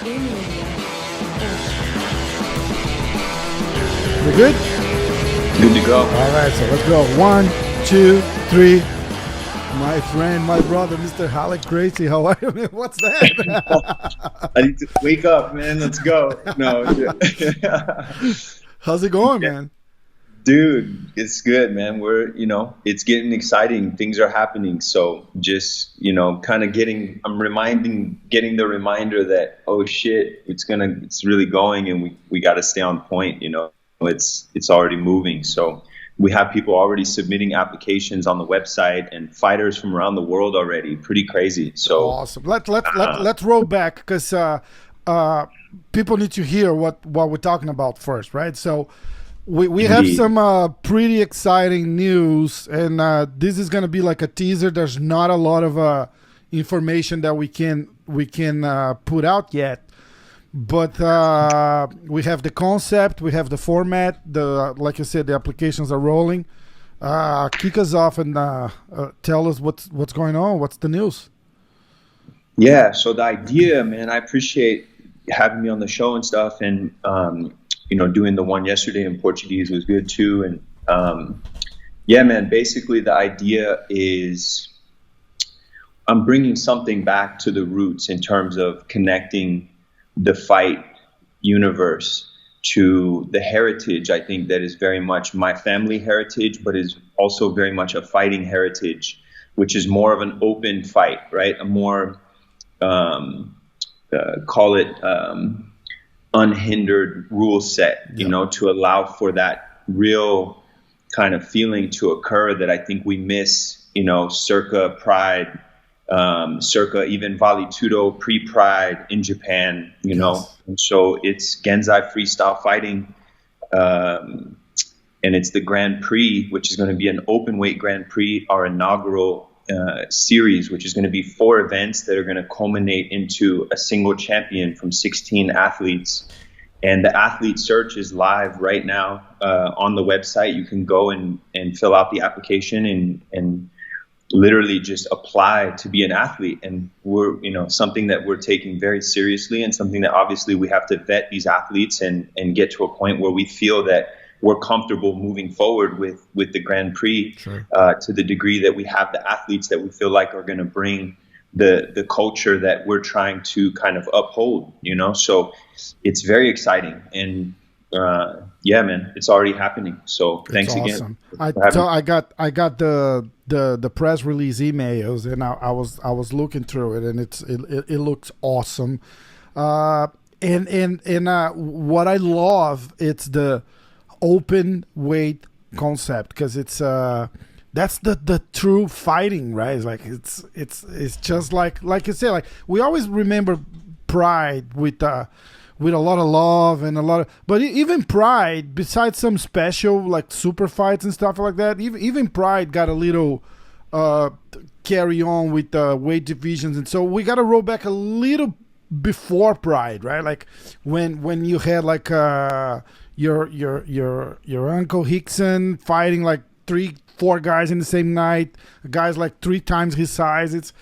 We good? Good to go. All right, so let's go. 1, 2, 3. My friend, my brother, Mr. Ralek Gracie. How are you, man? What's that? I need to wake up, man. Let's go. No. How's it going, man? Dude, it's good, man. It's getting exciting. Things are happening. So just, kind of getting the reminder that, oh shit, it's really going, and we got to stay on point. It's already moving. So we have people already submitting applications on the website and fighters from around the world already. Pretty crazy. So awesome. Let's roll back because people need to hear what we're talking about first, right? So we have some pretty exciting news, and this is going to be like a teaser. There's not a lot of information that we can put out yet. But we have the concept, we have the format, like I said, the applications are rolling. Kick us off and tell us what's going on. What's the news? Yeah, so the idea, man, I appreciate having me on the show and stuff, and doing the one yesterday in Portuguese was good too. And yeah, man, basically the idea is I'm bringing something back to the roots in terms of connecting the fight universe to the heritage, I think, that is very much my family heritage, but is also very much a fighting heritage, which is more of an open fight, right? A more, call it unhindered rule set, to allow for that real kind of feeling to occur that I think we miss, circa Pride, circa even Vale Tudo, pre-Pride in Japan, Yes. And so it's Genzai Freestyle Fighting, and it's the Grand Prix, which is going to be an open weight Grand Prix, our inaugural series, which is going to be 4 events that are going to culminate into a single champion from 16 athletes. And the athlete search is live right now on the website. You can go and fill out the application and literally just apply to be an athlete. And we're, something that we're taking very seriously, and something that obviously we have to vet these athletes and get to a point where we feel that we're comfortable moving forward with the Grand Prix. Sure. To the degree that we have the athletes that we feel like are going to bring the culture that we're trying to kind of uphold, so it's very exciting. And yeah, man, it's already happening. So thanks awesome. Again. I got the press release emails, and I was looking through it, and it looks awesome. And what I love, it's the open weight concept, because it's that's the true fighting, right? It's like it's just like you say, like we always remember Pride with a lot of love and but even Pride, besides some special like super fights and stuff like that, even Pride got a little carry on with the weight divisions, and so we got to roll back a little before Pride, right? Like when you had like your Uncle Hickson fighting like 3-4 guys in the same night, guys like 3 times his size.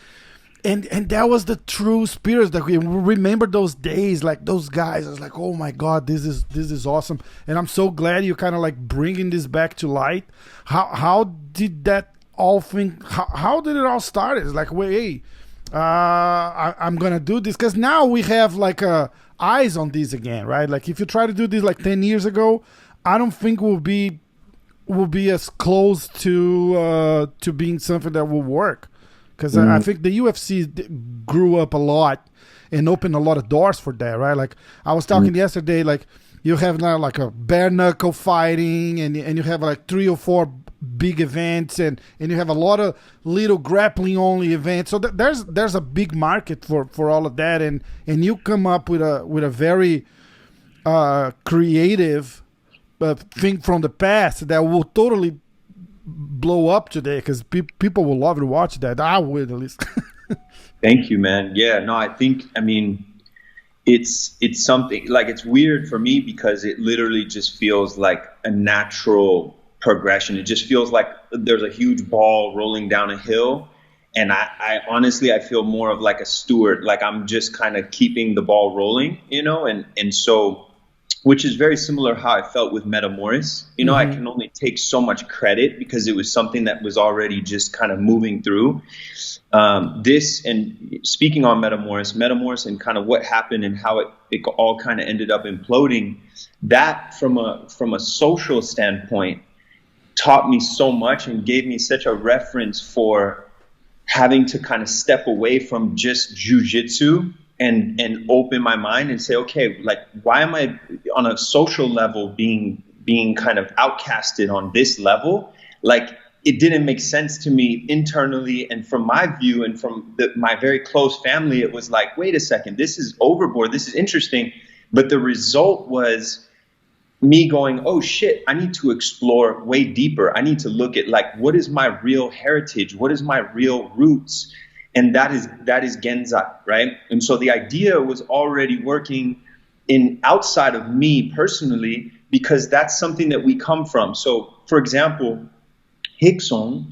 And that was the true spirit. That we remember those days, like those guys. I was like, oh my God, this is awesome. And I'm so glad you're kind of like bringing this back to light. How did that all thing? How did it all start? It's like, wait, I'm gonna do this because now we have like eyes on this again, right? Like if you try to do this like 10 years ago, I don't think we'll be as close to being something that will work. Because I think the UFC grew up a lot and opened a lot of doors for that, right? Like I was talking yesterday, like you have now like a bare knuckle fighting, and you have like 3 or 4 big events, and you have a lot of little grappling only events. So there's a big market for all of that, and you come up with a very creative thing from the past that will totally blow up today, because people will love to watch that. I would, at least. Thank you, man. Yeah, no, I mean, it's something like, it's weird for me because it literally just feels like a natural progression. It just feels like there's a huge ball rolling down a hill, And I honestly, I feel more of like a steward, like I'm just kind of keeping the ball rolling, you know, and so, which is very similar how I felt with Metamoris. You know, I can only take so much credit because it was something that was already just kind of moving through. This, and speaking on Metamoris and kind of what happened and how it all kind of ended up imploding, that from a social standpoint taught me so much and gave me such a reference for having to kind of step away from just jujitsu and open my mind and say, okay, like, why am I on a social level being kind of outcasted on this level? Like, it didn't make sense to me internally. And from my view and from my very close family, it was like, wait a second, this is overboard. This is interesting. But the result was me going, oh shit, I need to explore way deeper. I need to look at, like, what is my real heritage? What is my real roots? And that is Genzai, right? And so the idea was already working outside of me personally, because that's something that we come from. So for example, Rickson,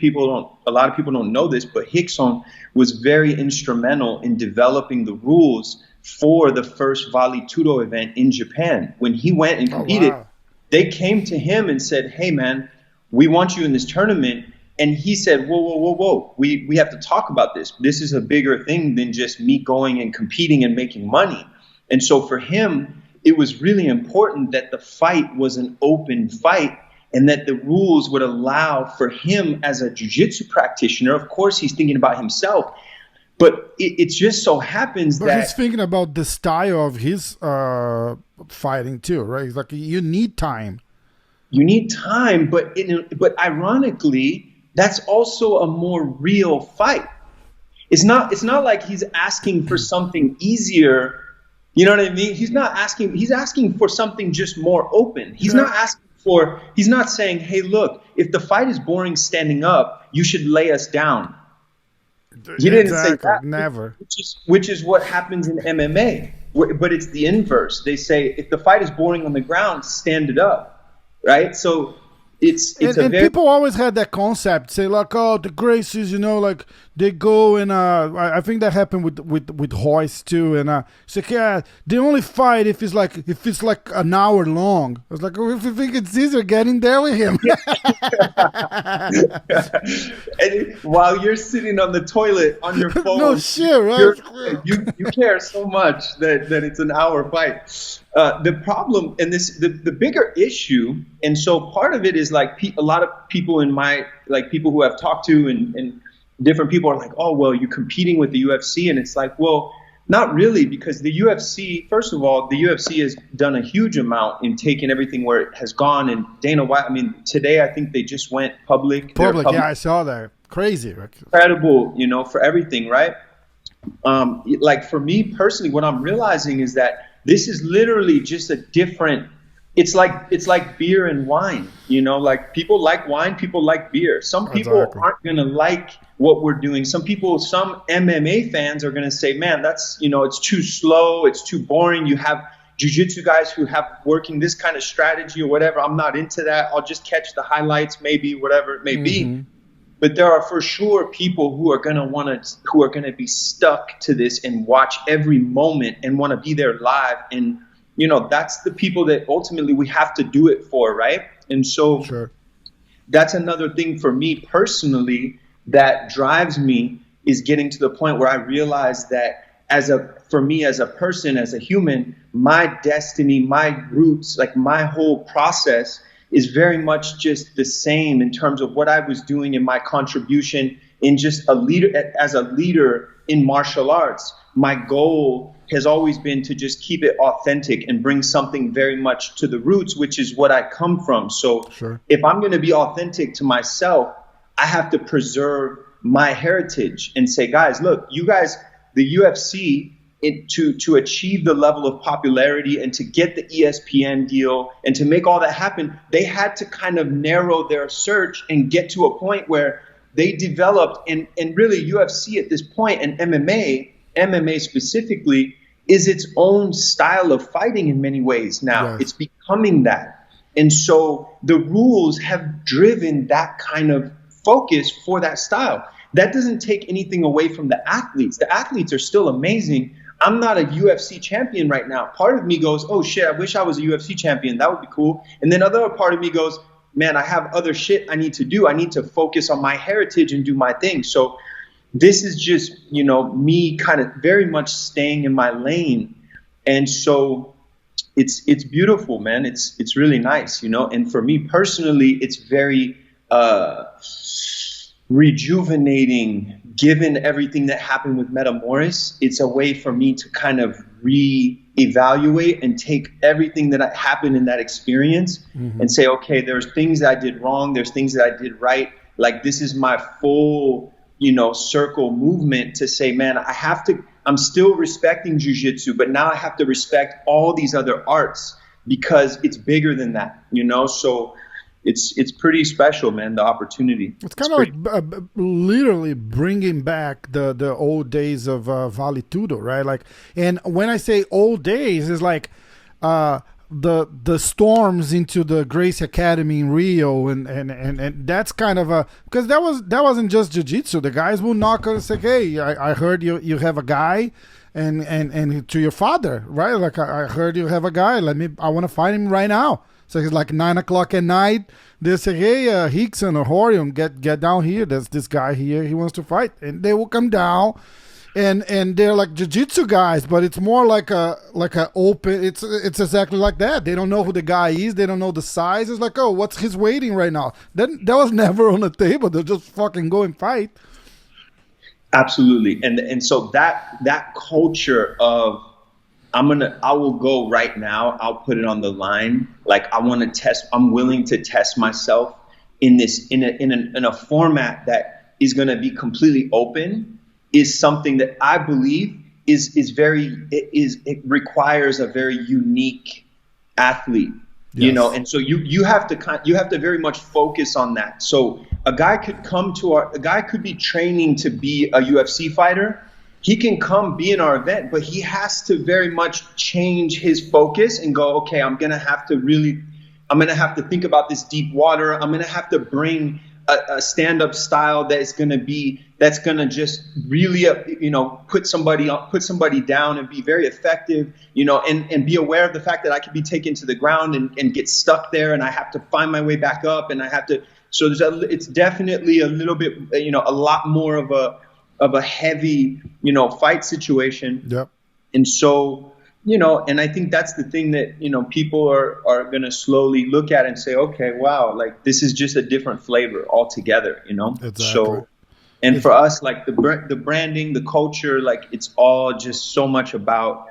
a lot of people don't know this, but Rickson was very instrumental in developing the rules for the first Vale Tudo event in Japan. When he went and competed, they came to him and said, hey man, we want you in this tournament. And he said, whoa, we have to talk about this. This is a bigger thing than just me going and competing and making money. And so for him, it was really important that the fight was an open fight and that the rules would allow for him as a jiu-jitsu practitioner. Of course, he's thinking about himself, but it just so happens that he's thinking about the style of his fighting too, right? It's like, you need time. You need time, but ironically, that's also a more real fight. It's not like he's asking for something easier. You know what I mean? He's asking for something just more open. He's not saying, hey, look, if the fight is boring standing up, you should lay us down. He didn't say that. Never. Which is what happens in MMA. But it's the inverse. They say, if the fight is boring on the ground, stand it up. Right? So and people always had that concept, say like, oh, the Gracies, you know, like they go and I think that happened with Hoje too, and it's like, yeah, they only fight if it's like an hour long. I was like, oh, if you think it's easier, get in there with him. And while you're sitting on the toilet on your phone, no shit, right? You care so much that it's an hour fight. The problem, and the bigger issue, and so part of it is like a lot of people people who I've talked to and different people are like, oh, well, you're competing with the UFC. And it's like, well, not really, because the UFC, first of all, the UFC has done a huge amount in taking everything where it has gone. And Dana White, I mean, today I think they just went public. Yeah, I saw that. Crazy. Incredible, you know, for everything, right? Like for me personally, what I'm realizing is that this is literally just a different, it's like beer and wine, you know, like people like wine, people like beer. Some people aren't going to like what we're doing. Some MMA fans are going to say, man, that's, you know, it's too slow. It's too boring. You have jiu-jitsu guys who have working this kind of strategy or whatever. I'm not into that. I'll just catch the highlights, maybe, whatever it may be. But there are for sure people who are going to be stuck to this and watch every moment and want to be there live. And, you know, that's the people that ultimately we have to do it for, right? And so that's another thing for me personally that drives me, is getting to the point where I realize that for me as a person, as a human, my destiny, my roots, like my whole process is very much just the same in terms of what I was doing in my contribution in just as a leader in martial arts. My goal has always been to just keep it authentic and bring something very much to the roots, which is what I come from. So if I'm going to be authentic to myself, I have to preserve my heritage and say, guys, look, you guys, the UFC, to achieve the level of popularity and to get the ESPN deal and to make all that happen, they had to kind of narrow their search and get to a point where they developed, and really UFC at this point, and MMA specifically, is its own style of fighting in many ways now. Yes. It's becoming that. And so the rules have driven that kind of focus for that style. that doesn't take anything away from the athletes. The athletes are still amazing. I'm not a UFC champion right now. Part of me goes, oh shit, I wish I was a UFC champion. That would be cool. And then other part of me goes, man, I have other shit I need to do. I need to focus on my heritage and do my thing. So this is just, me kind of very much staying in my lane. And so it's beautiful, man. It's really nice, and for me personally, it's very, rejuvenating. Given everything that happened with Metamoris, it's a way for me to kind of reevaluate and take everything that happened in that experience and say, okay, there's things that I did wrong. There's things that I did right. Like, this is my full, circle movement to say, man, I'm still respecting jiu-jitsu, but now I have to respect all these other arts because it's bigger than that, So it's pretty special, man, the opportunity. It's kind of like literally bringing back the old days of Vale Tudo, right? Like, and when I say old days, it's like the storms into the Gracie Academy in Rio, and that's kind of because that wasn't just jiu-jitsu. The guys will knock on and say, hey, I heard you have a guy. And to your father, right? Like, I heard you have a guy. I want to fight him right now. So it's like 9 o'clock at night. They say, hey, Hickson or Rorion, get down here. There's this guy here. He wants to fight. And they will come down. And they're like jiu-jitsu guys, but it's more like a open. It's exactly like that. They don't know who the guy is. They don't know the size. It's like, oh, what's his weighting right now? That was never on the table. They'll just fucking go and fight. Absolutely. And so that culture of, I will go right now. I'll put it on the line. Like, I'm willing to test myself in a format that is going to be completely open, is something that I believe it requires a very unique athlete, yes. And so you have to very much focus on that. So a guy could be training to be a UFC fighter. He can come be in our event, but he has to very much change his focus and go, okay, I'm going to have to think about this deep water. I'm going to have to bring a stand-up style that's going to just really, put somebody down and be very effective, and be aware of the fact that I could be taken to the ground and get stuck there, and I have to find my way back up, and so it's definitely a little bit, a lot more of a heavy, fight situation. Yep. And so, and I think that's the thing that, people are going to slowly look at and say, okay, wow, like, this is just a different flavor altogether, Exactly. So, and for us, like, the branding, the culture, like, it's all just so much about,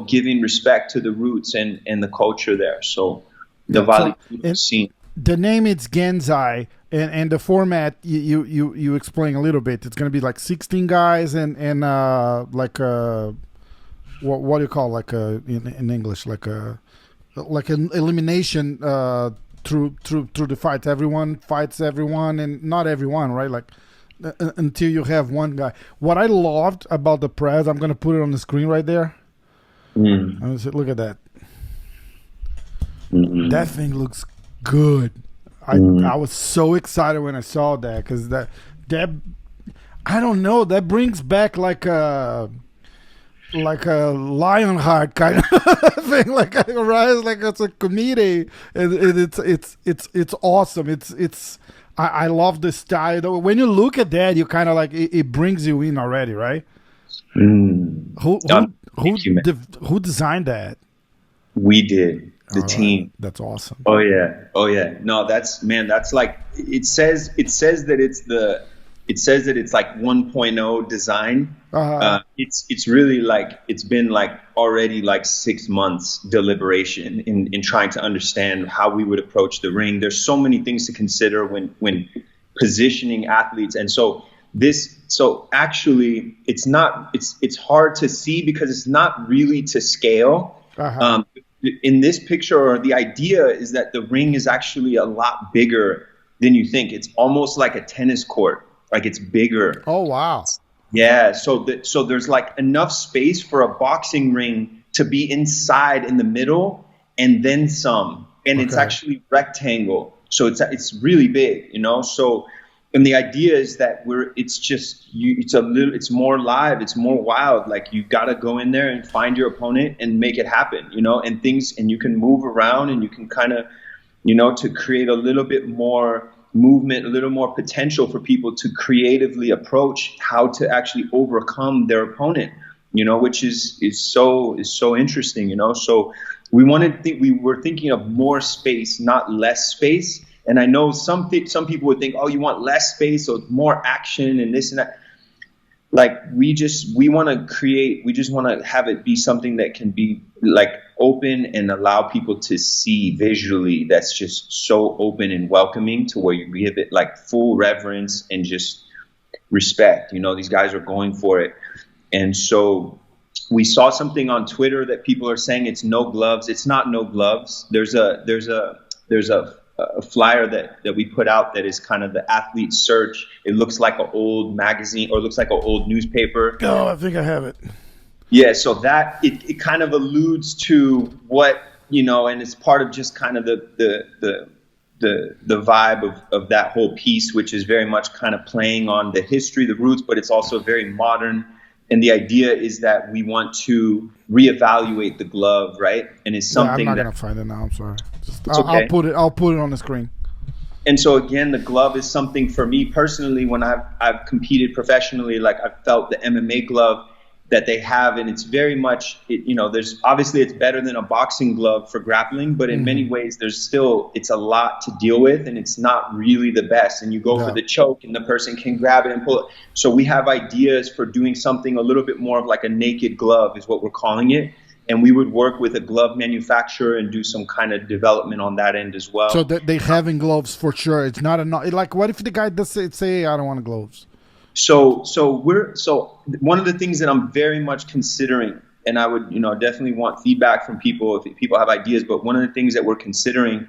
giving respect to the roots and the culture there. So the Vale scene. The name is Genzai, and the format you explain a little bit. It's going to be like 16 guys and like what do you call, like in English, like an elimination through the fight. Everyone fights everyone, and not everyone, right? Like until you have one guy. What I loved about the press, I'm going to put it on the screen right there. Look at that. That thing looks good. I was so excited when I saw that, because that I don't know, that brings back like a Lionheart kind of thing, like it's a comedy, and it's awesome. I love the style. When you look at that, you kind of like it brings you in already, right? Who designed that? We did. The team. That's awesome. Oh yeah. No, that's like, it says that it's like 1.0 design. It's really like, it's been like already like 6 months deliberation in trying to understand how we would approach the ring. There's so many things to consider when positioning athletes. And so actually it's hard to see because it's not really to scale. In this picture, or the idea is that the ring is actually a lot bigger than you think. It's almost like a tennis court, like it's bigger. Oh, wow. Yeah. So there's like enough space for a boxing ring to be inside in the middle and then some. And It's actually rectangle. So it's really big, So And the idea is that it's more live, it's more wild. Like you got to go in there and find your opponent and make it happen, and you can move around and you can kind of, to create a little bit more movement, a little more potential for people to creatively approach how to actually overcome their opponent, which is so interesting, So we were thinking of more space, not less space. And I know some people would think, oh, you want less space or more action and this and that. Like we just want to have it be something that can be like open and allow people to see visually. That's just so open and welcoming to where you give it like full reverence and just respect. These guys are going for it. And so we saw something on Twitter that people are saying it's no gloves. It's not no gloves. There's a flyer that we put out that is kind of the athlete search. It looks like an old magazine or looks like an old newspaper. Oh, I think I have it. Yeah, so that it kind of alludes to what, and it's part of just kind of the vibe of that whole piece, which is very much kind of playing on the history, the roots, but it's also very modern. And the idea is that we want to reevaluate the glove, right? And it's something I'm not gonna find it now. I'm sorry. Okay. I'll put it on the screen. And so again, the glove is something for me personally. When I've competed professionally, like I've felt the MMA glove that they have, and it's very much, there's obviously it's better than a boxing glove for grappling, but in many ways it's a lot to deal with, and it's not really the best. And you go for the choke, and the person can grab it and pull it. So we have ideas for doing something a little bit more of like a naked glove is what we're calling it. And we would work with a glove manufacturer and do some kind of development on that end as well. So they having gloves for sure. It's not like what if the guy does say I don't want gloves? So one of the things that I'm very much considering, and I would, definitely want feedback from people if people have ideas, but one of the things that we're considering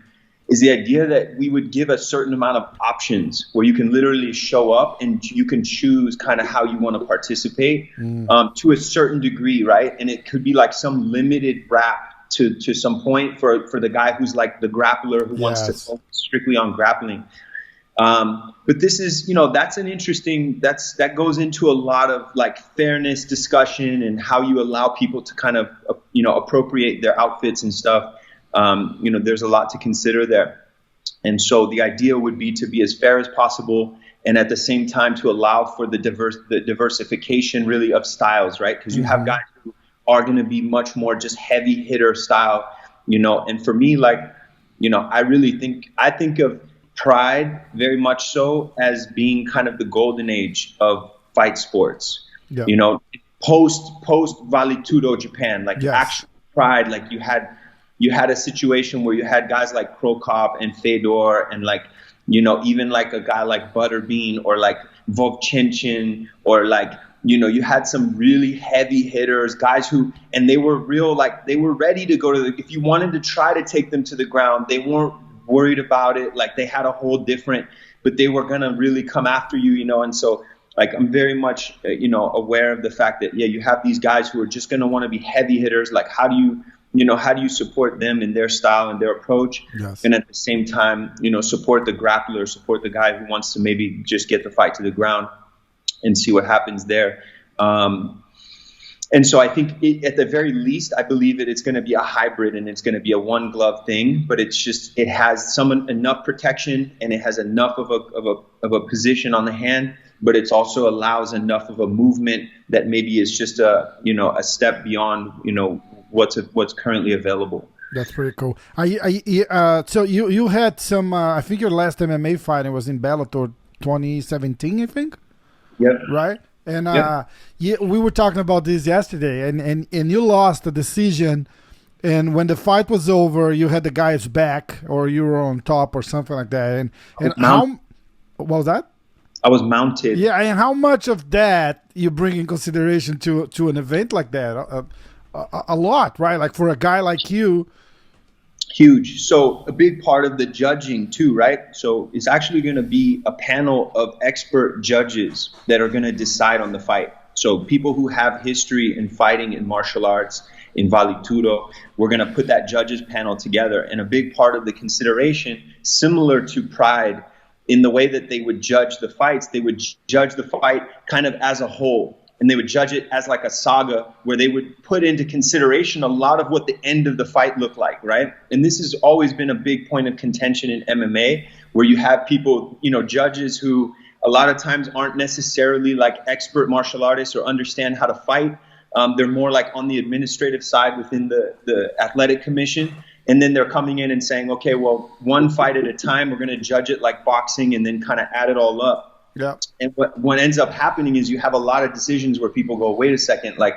is the idea that we would give a certain amount of options where you can literally show up and you can choose kind of how you want to participate to a certain degree, right? And it could be like some limited wrap to some point for the guy who's like the grappler who wants to focus strictly on grappling. But this is, that's an interesting, that goes into a lot of like fairness discussion and how you allow people to kind of, appropriate their outfits and stuff. There's a lot to consider there. And so the idea would be to be as fair as possible and at the same time to allow for the diversification really of styles, right? Because you have guys who are going to be much more just heavy hitter style, and for me, like, I think of Pride very much so as being kind of the golden age of fight sports, post Vale Tudo Japan, like actual Pride, like you had a situation where you had guys like Pro Cop and Fedor and like, even like a guy like Butterbean or like Vovchenchen or like, you had some really heavy hitters, guys and they were real, like they were ready to go if you wanted to try to take them to the ground, they weren't worried about it. Like they had a whole different, but they were going to really come after you, and so like I'm very much, aware of the fact that, you have these guys who are just going to want to be heavy hitters. Like how do you support them in their style and their approach? Yes. And at the same time, support the grappler, support the guy who wants to maybe just get the fight to the ground and see what happens there. And so I think at the very least, I believe that it's going to be a hybrid and it's going to be a one glove thing, but it has enough protection and it has enough of a position on the hand, but it also allows enough of a movement that maybe is just a step beyond, what's currently available. That's pretty cool. So you had some, I think your last MMA fight was in Bellator 2017, I think? Yeah. Right? And we were talking about this yesterday, and you lost the decision. And when the fight was over, you had the guy's back, or you were on top, or something like that. And what was that? I was mounted. Yeah, and how much of that you bring in consideration to an event like that? A lot, right? Like for a guy like you. Huge. So a big part of the judging too, right? So it's actually going to be a panel of expert judges that are going to decide on the fight. So people who have history in fighting in martial arts, in Vale Tudo, we're going to put that judges panel together. And a big part of the consideration, similar to Pride, in the way that they would judge the fights, they would judge the fight kind of as a whole. And they would judge it as like a saga where they would put into consideration a lot of what the end of the fight looked like, right? And this has always been a big point of contention in MMA, where you have people, you know, judges who a lot of times aren't necessarily like expert martial artists or understand how to fight. They're more like on the administrative side within the athletic commission. And then they're coming in and saying, okay, well, one fight at a time, we're going to judge it like boxing and then kind of add it all up. Yeah. And what ends up happening is you have a lot of decisions where people go, wait a second, like,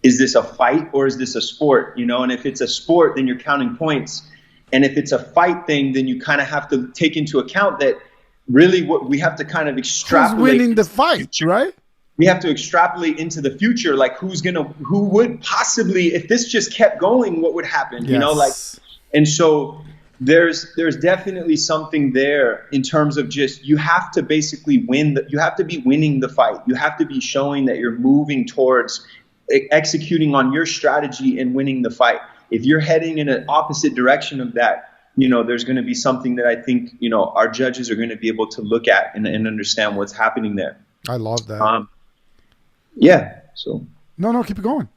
is this a fight or is this a sport? You know, and if it's a sport, then you're counting points. And if it's a fight thing, then you kind of have to take into account that really what we have to kind of extrapolate. Who's winning the fight, right? We have to extrapolate into the future, like who would possibly, if this just kept going, what would happen? Yes. You know, like, and so there's definitely something there in terms of just, you have to basically you have to be winning the fight. You have to be showing that you're moving towards executing on your strategy and winning the fight. If you're heading in an opposite direction of that, you know, there's going to be something that I think, you know, our judges are going to be able to look at and understand what's happening there. I love that. Yeah. So. No, keep it going.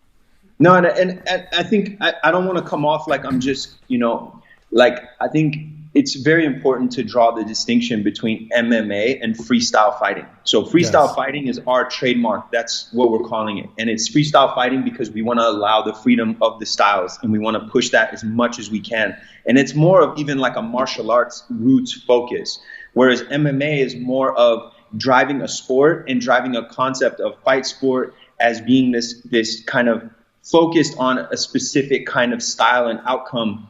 No, and I think I don't want to come off like I'm just, you know, like, I think it's very important to draw the distinction between MMA and freestyle fighting. So freestyle fighting is our trademark. That's what we're calling it. And it's freestyle fighting because we want to allow the freedom of the styles and we want to push that as much as we can. And it's more of even like a martial arts roots focus, whereas MMA is more of driving a sport and driving a concept of fight sport as being this kind of focused on a specific kind of style and outcome.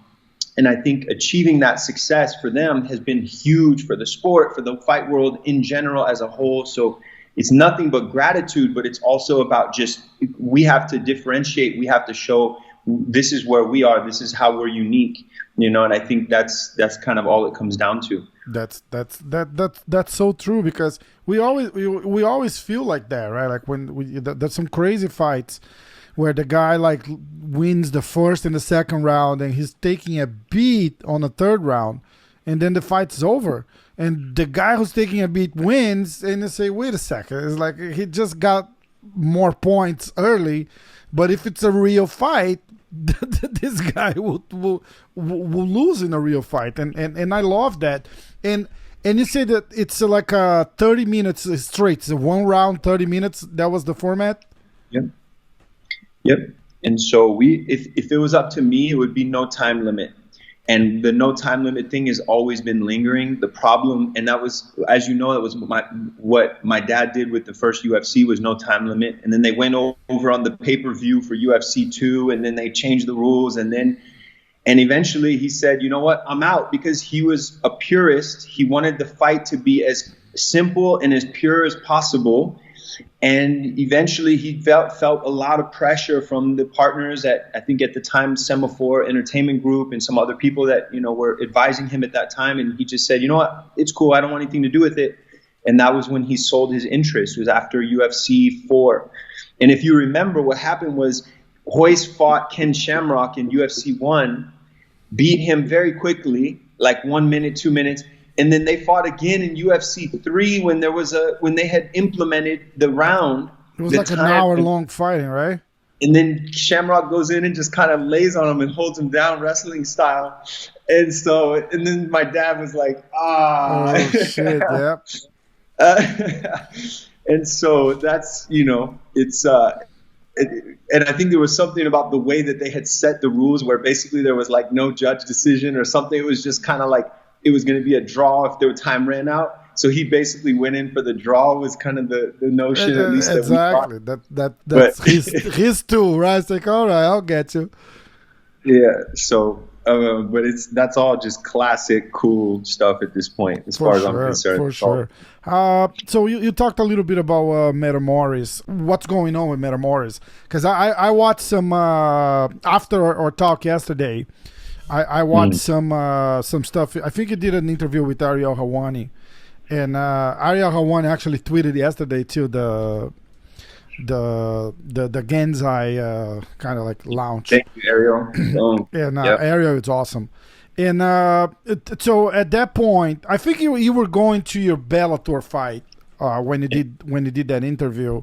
And I think achieving that success for them has been huge for the sport, for the fight world in general as a whole. So it's nothing but gratitude, but it's also about just, we have to differentiate. We have to show this is where we are. This is how we're unique, you know, and I think that's kind of all it comes down to. That's so true, because we always feel like that, right? Like when there's some crazy fights where the guy like wins the first and the second round and he's taking a beat on the third round and then the fight's over and the guy who's taking a beat wins and they say, wait a second, it's like he just got more points early, but if it's a real fight, this guy will lose in a real fight, and I love that. And you say that it's like 30 minutes straight, so one round 30 minutes, that was the format? Yep. And so if it was up to me, it would be no time limit. And the no time limit thing has always been lingering. The problem, and that was, as you know, that was what my dad did with the first UFC, was no time limit. And then they went over on the pay-per-view for UFC 2, and then they changed the rules. And eventually he said, you know what, I'm out, because he was a purist. He wanted the fight to be as simple and as pure as possible. And eventually he felt a lot of pressure from the partners at, I think at the time, Semaphore Entertainment Group and some other people that, you know, were advising him at that time. And he just said, you know what, it's cool, I don't want anything to do with it. And that was when he sold his interest. It was after UFC 4. And if you remember, what happened was Hoje fought Ken Shamrock in UFC 1, beat him very quickly, like 1 minute, 2 minutes. And then they fought again in UFC 3 when they had implemented the round. It was like an hour-long fighting, right? And then Shamrock goes in and just kind of lays on him and holds him down wrestling style. And then my dad was like, Oh, shit, yep. And so that's, you know, it's and I think there was something about the way that they had set the rules where basically there was like no judge decision or something. It was just kind of like, it was going to be a draw if their time ran out. So he basically went in for the draw, was kind of the notion, at least exactly. That we thought. That's his tool, right? It's like, all right, I'll get you. Yeah. So, but that's all just classic, cool stuff at this point, as far as I'm concerned. For sure. So you talked a little bit about Metamoris. What's going on with Metamoris? Because I watched some after our talk yesterday. I watched some stuff. I think you did an interview with Ariel Helwani, and Ariel Helwani actually tweeted yesterday too the Genzai kind of like launch. Thank you, Ariel. And Ariel is awesome. And so at that point, I think you were going to your Bellator fight when you did that interview,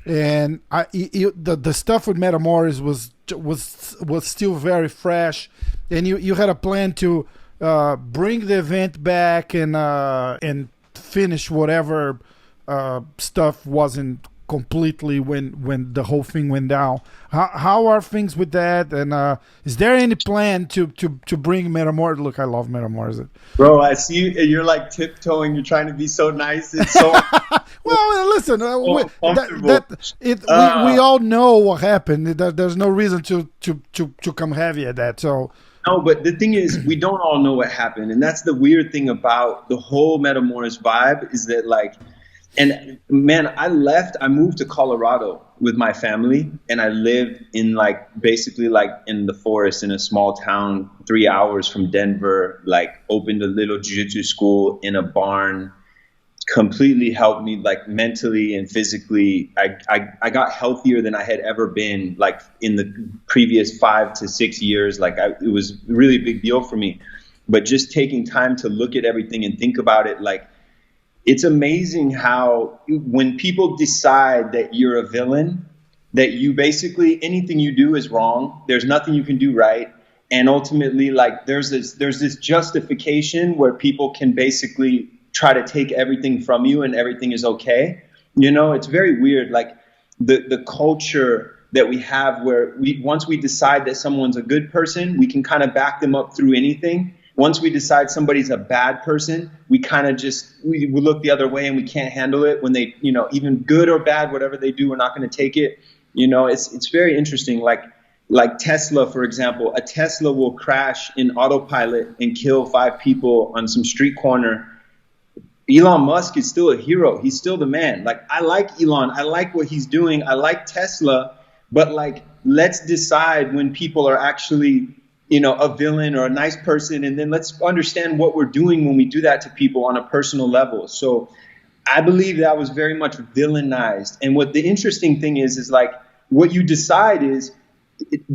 and the stuff with Metamoris was still very fresh, and you had a plan to bring the event back and finish whatever stuff wasn't completely when the whole thing went down. How are things with that? And is there any plan to bring Metamoris? Look, I love Metamoris. Bro, I see you, you're like tiptoeing. You're trying to be so nice. It's so well, listen, we all know what happened. There's no reason to come heavy at that. So. No, but the thing is, we don't all know what happened, and that's the weird thing about the whole Metamoris vibe is that, like, and man, I moved to Colorado with my family, and I lived in basically in the forest in a small town 3 hours from Denver, opened a little jiu-jitsu school in a barn, completely helped me mentally and physically. I got healthier than I had ever been in the previous 5 to 6 years. It was a really big deal for me, but just taking time to look at everything and think about it, it's amazing how when people decide that you're a villain, that you basically anything you do is wrong. There's nothing you can do right. And ultimately, there's this justification where people can basically try to take everything from you and everything is okay. It's very weird. The culture that we have where once we decide that someone's a good person, we can kind of back them up through anything. Once we decide somebody's a bad person, we kind of we look the other way and we can't handle it when they, even good or bad, whatever they do, we're not going to take it. It's very interesting. Like Tesla, for example, a Tesla will crash in autopilot and kill 5 people on some street corner. Elon Musk is still a hero. He's still the man. I like Elon. I like what he's doing. I like Tesla. But let's decide when people are actually, a villain or a nice person. And then let's understand what we're doing when we do that to people on a personal level. So I believe that was very much villainized. And what the interesting thing is what you decide is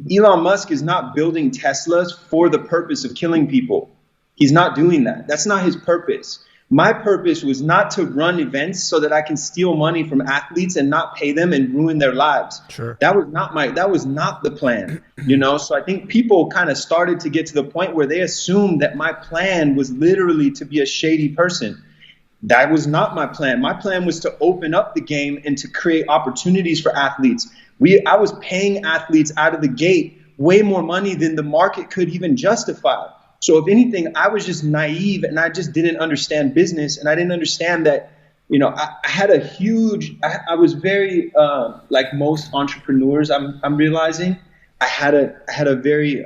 Elon Musk is not building Teslas for the purpose of killing people. He's not doing that. That's not his purpose. My purpose was not to run events so that I can steal money from athletes and not pay them and ruin their lives. Sure. That was not the plan, So I think people kind of started to get to the point where they assumed that my plan was literally to be a shady person. That was not my plan. My plan was to open up the game and to create opportunities for athletes. I was paying athletes out of the gate way more money than the market could even justify. So if anything, I was just naive and I just didn't understand business. And I didn't understand that, I had a huge, I was very, like most entrepreneurs, I'm realizing I had a very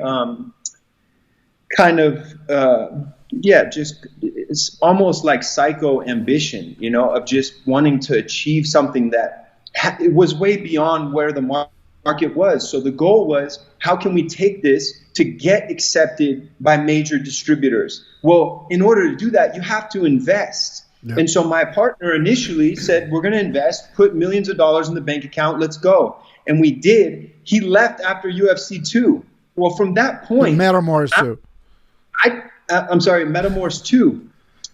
it's almost like psycho ambition, of just wanting to achieve something that it was way beyond where the market was. So the goal was, how can we take this to get accepted by major distributors? Well, in order to do that, you have to invest. Yep. And so my partner initially said, we're going to invest, put millions of dollars in the bank account, let's go. And we did. He left after UFC 2. Well, from that point, Metamoris 2. Metamoris 2.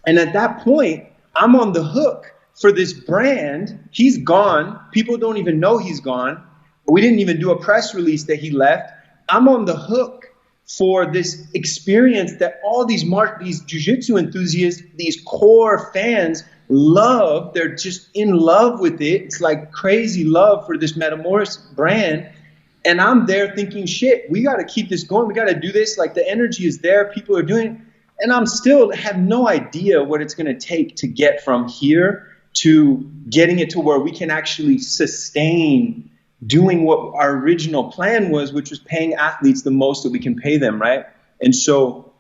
And at that point, I'm on the hook for this brand. He's gone. People don't even know he's gone. We didn't even do a press release that he left. I'm on the hook for this experience that all these jiu-jitsu enthusiasts, these core fans love. They're just in love with it. It's like crazy love for this Metamoris brand. And I'm there thinking, shit, we got to keep this going. We got to do this. Like, the energy is there. People are doing it. And I'm still have no idea what it's going to take to get from here to getting it to where we can actually sustain doing what our original plan was, which was paying athletes the most that we can pay them, right? And so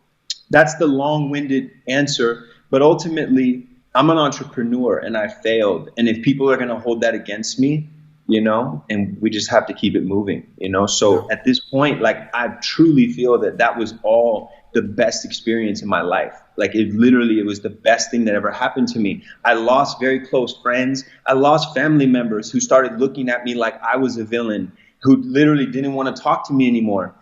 that's the long-winded answer. But ultimately, I'm an entrepreneur and I failed. And if people are going to hold that against me, and we just have to keep it moving, So at this point, I truly feel that was all the best experience in my life. It was the best thing that ever happened to me. I lost very close friends. I lost family members who started looking at me like I was a villain, who literally didn't want to talk to me anymore.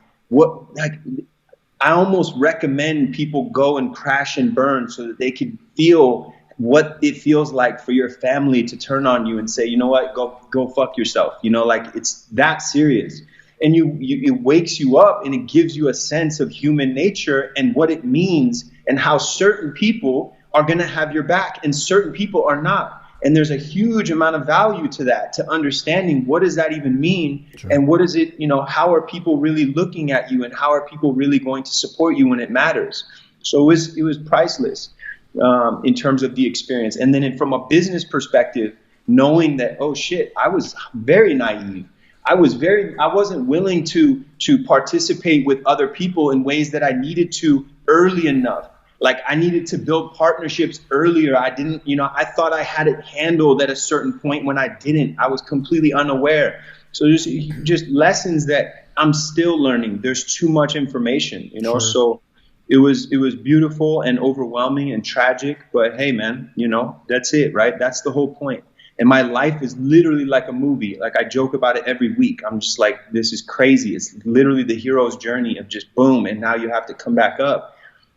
I almost recommend people go and crash and burn so that they can feel what it feels like for your family to turn on you and say, you know what, go fuck yourself. You know, like it's that serious. And it wakes you up and it gives you a sense of human nature and what it means and how certain people are going to have your back and certain people are not. And there's a huge amount of value to that, to understanding what does that even mean? Sure. And what is it, you know, how are people really looking at you and how are people really going to support you when it matters? So it was priceless in terms of the experience. And then from a business perspective, knowing that, oh shit, I was very naive. I wasn't willing to participate with other people in ways that I needed to early enough. Like I needed to build partnerships earlier. I didn't, you know, I thought I had it handled at a certain point when I didn't. I was completely unaware. So there's just lessons that I'm still learning. There's too much information, you know. Sure. So it was beautiful and overwhelming and tragic. But hey, man, you know, that's it, right? That's the whole point. And my life is literally like a movie. Like I joke about it every week. I'm just like, this is crazy. It's literally the hero's journey of just boom. And now you have to come back up.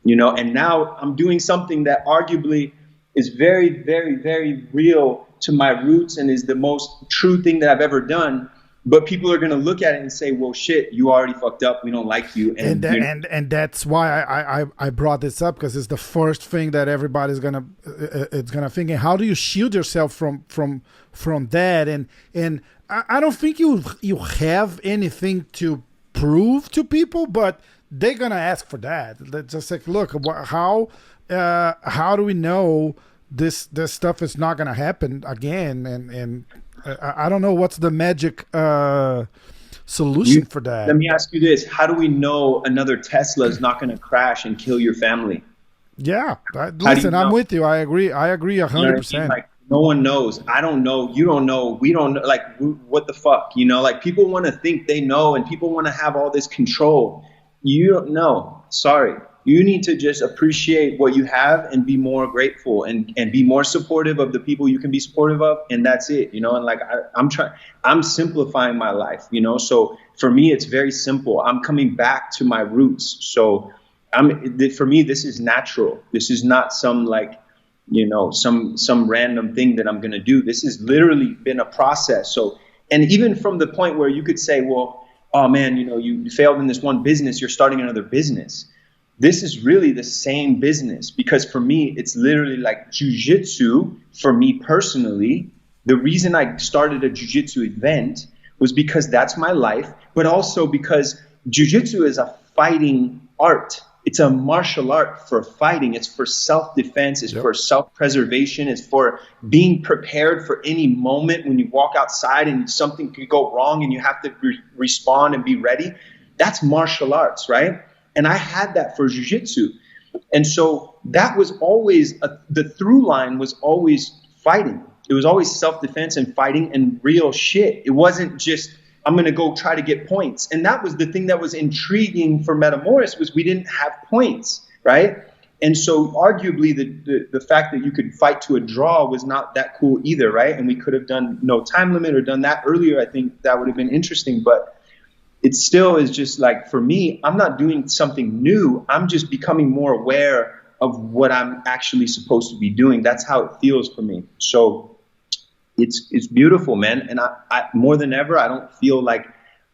You know, and now I'm doing something that arguably is very, very, very real to my roots and is the most true thing that I've ever done. But people are going to look at it and say, well, shit, you already fucked up. We don't like you. And that's why I brought this up, because it's the first thing that everybody's going to think. And how do you shield yourself from that? And I don't think you have anything to prove to people, but they're gonna ask for that. They're just like, look, how do we know this stuff is not gonna happen again? And I don't know what's the magic solution for that. Let me ask you this: how do we know another Tesla is not gonna crash and kill your family? Yeah, listen, I'm with you. I agree 100%. Like, no one knows. I don't know. You don't know. We don't know. Like, what the fuck? You know, like people want to think they know, and people want to have all this control. You don't know. Sorry. You need to just appreciate what you have and be more grateful and be more supportive of the people you can be supportive of. And that's it, you know, and like I'm simplifying my life, you know, so for me, it's very simple. I'm coming back to my roots. So for me, this is natural. This is not some like, you know, some random thing that I'm going to do. This has literally been a process. So, and even from the point where you could say, well, oh man, you know, you failed in this one business, you're starting another business. This is really the same business, because for me, it's literally like jujitsu. For me personally, the reason I started a jujitsu event was because that's my life, but also because jujitsu is a fighting art. It's a martial art for fighting. It's for self-defense. It's for self-preservation. It's for being prepared for any moment when you walk outside and something could go wrong and you have to respond and be ready. That's martial arts, right? And I had that for jiu-jitsu. And so that was always, the through line was always fighting. It was always self-defense and fighting and real shit. It wasn't just, I'm going to go try to get points. And that was the thing that was intriguing for Metamoris, was we didn't have points, right? And so arguably the fact that you could fight to a draw was not that cool either, right? And we could have done no time limit or done that earlier. I think that would have been interesting, but it still is just like, for me, I'm not doing something new. I'm just becoming more aware of what I'm actually supposed to be doing. That's how it feels for me. So it's beautiful, man. And I more than ever, I don't feel like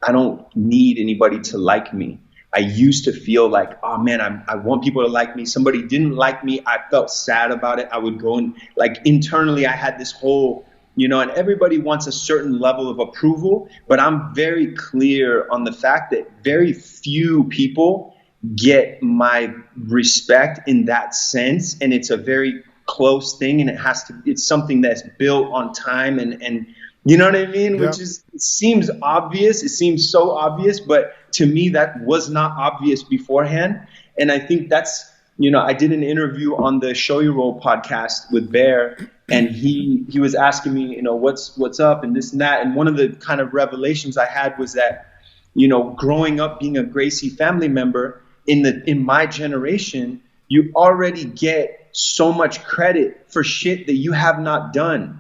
I don't need anybody to like me. I used to feel like, oh man, I want people to like me. Somebody didn't like me. I felt sad about it. I would go and like internally, I had this whole, you know, and everybody wants a certain level of approval, but I'm very clear on the fact that very few people get my respect in that sense. And it's a very close thing, and it's something that's built on time and you know what I mean? Yeah. Which is, it seems obvious. It seems so obvious, but to me, that was not obvious beforehand. And I think that's, you know, I did an interview on the Show Your Roll podcast with Bear, and he was asking me, you know, what's up and this and that. And one of the kind of revelations I had was that, you know, growing up being a Gracie family member in my generation, you already get so much credit for shit that you have not done.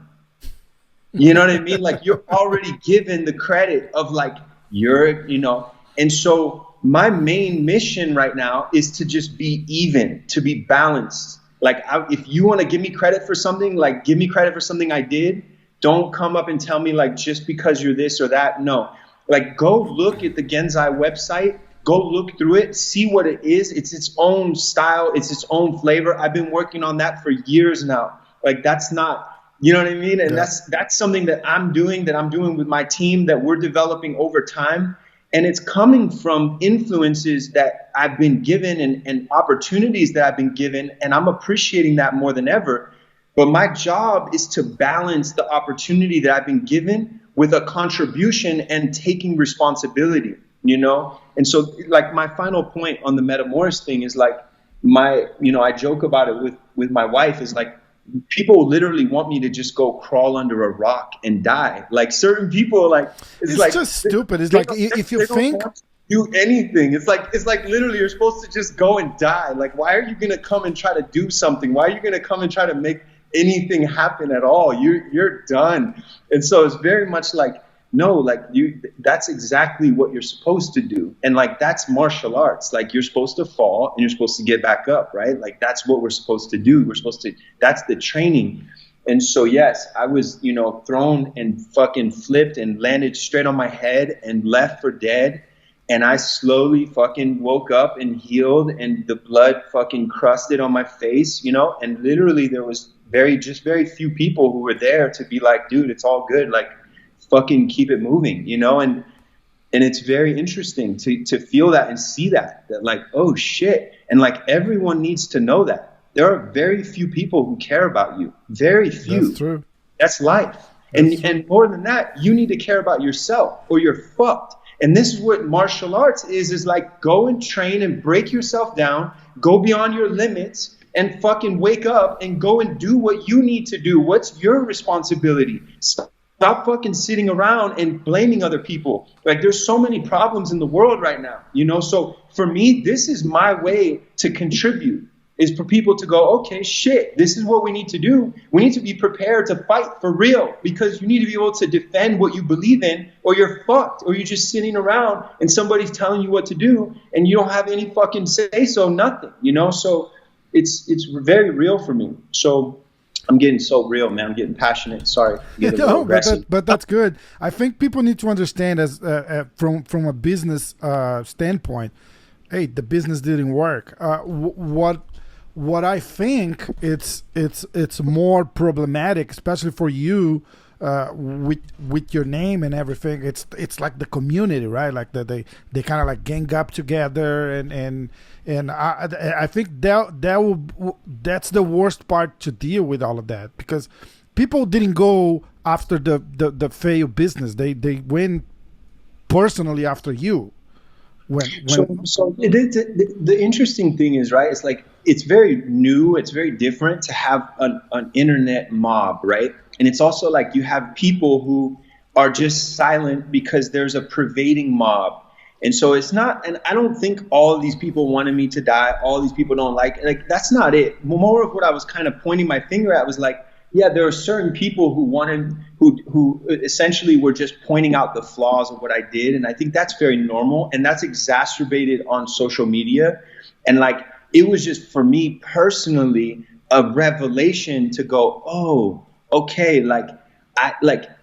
You know what I mean? Like, you're already given the credit of like, you're, you know, and so my main mission right now is to just be even, to be balanced. Like, if you want to give me credit for something, like, give me credit for something I did. Don't come up and tell me, like, just because you're this or that. No. Like, go look at the Genzai website. Go look through it. See what it is. It's its own style. It's its own flavor. I've been working on that for years now. Like, that's not, you know what I mean? And that's something that I'm doing with my team, that we're developing over time. And it's coming from influences that I've been given and opportunities that I've been given. And I'm appreciating that more than ever. But my job is to balance the opportunity that I've been given with a contribution and taking responsibility, you know? And so, like, my final point on the Metamoris thing is, like, I joke about it with my wife, is like, people literally want me to just go crawl under a rock and die. Like, certain people, like, it's like just stupid. It's like, if you think do anything, it's like literally you're supposed to just go and die. Like, why are you gonna come and try to do something? Why are you gonna come and try to make anything happen at all? You're done. And so it's very much like, no, like, that's exactly what you're supposed to do. And, like, that's martial arts. Like, you're supposed to fall and you're supposed to get back up, right? Like, that's what we're supposed to do. That's the training. And so, yes, I was, thrown and fucking flipped and landed straight on my head and left for dead. And I slowly fucking woke up and healed, and the blood fucking crusted on my face, and literally there was very few people who were there to be like, dude, it's all good. Like, fucking keep it moving, and it's very interesting to feel that and see that like, oh shit. And, like, everyone needs to know that there are very few people who care about you. Very few. That's true. That's life. And more than that, you need to care about yourself or you're fucked. And this is what martial arts is like, go and train and break yourself down, go beyond your limits, and fucking wake up and go and do what you need to do. What's your responsibility? Stop fucking sitting around and blaming other people. Like, there's so many problems in the world right now, So for me, this is my way to contribute, is for people to go, okay, shit, this is what we need to do. We need to be prepared to fight for real, because you need to be able to defend what you believe in, or you're fucked, or you're just sitting around and somebody's telling you what to do and you don't have any fucking say so, nothing, So it's very real for me. So I'm getting so real, man. I'm getting passionate. Sorry. But that's good. I think people need to understand, as from a business standpoint, hey, the business didn't work. What I think it's more problematic, especially for you, with your name and everything. It's like the community, right? Like they kind of like gang up together, and I think that's the worst part to deal with all of that, because people didn't go after the failed business. They went personally after you. So the interesting thing is, right, it's like, it's very new, it's very different to have an internet mob, right? And it's also like, you have people who are just silent because there's a pervading mob. And so it's not, and I don't think all of these people wanted me to die, all these people don't like, that's not it. More of what I was kind of pointing my finger at was like, yeah, there are certain people who essentially were just pointing out the flaws of what I did. And I think that's very normal. And that's exacerbated on social media. And, like, it was just, for me personally, a revelation to go, oh, okay,